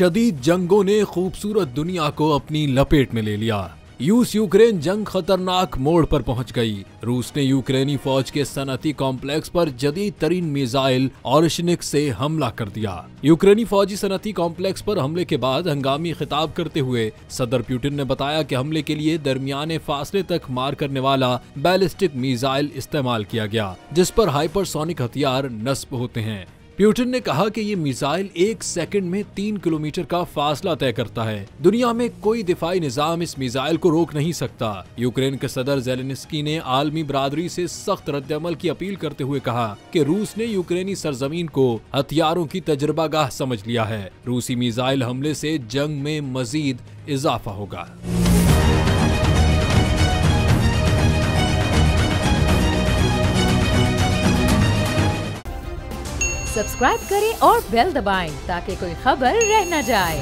शदीद जंगों ने खूबसूरत दुनिया को अपनी लपेट में ले लिया। रूस यूक्रेन जंग खतरनाक मोड़ पर पहुंच गई। रूस ने यूक्रेनी फौज के सनती कॉम्प्लेक्स पर जदीद तरीन मिसाइल ओरेशनिक से हमला कर दिया। यूक्रेनी फौजी सनती कॉम्प्लेक्स पर हमले के बाद हंगामी खिताब करते हुए सदर पुतिन ने बताया कि हमले के लिए दरमियाने फासले तक मार करने वाला बैलिस्टिक मिसाइल इस्तेमाल किया गया, जिस पर हाइपरसोनिक हथियार नस्ब होते हैं। पुतिन ने कहा कि ये मिसाइल 1 सेकंड में 3 किलोमीटर का फासला तय करता है। दुनिया में कोई दिफाई निजाम इस मिसाइल को रोक नहीं सकता। यूक्रेन के सदर ज़ेलेंस्की ने आलमी बरादरी से सख्त रद्दअमल की अपील करते हुए कहा कि रूस ने यूक्रेनी सरजमीन को हथियारों की तजुर्बागाह समझ लिया है। रूसी मिसाइल हमले से जंग में मजीद इजाफा होगा। सब्सक्राइब करें और बेल दबाएं ताकि कोई खबर रह न जाए।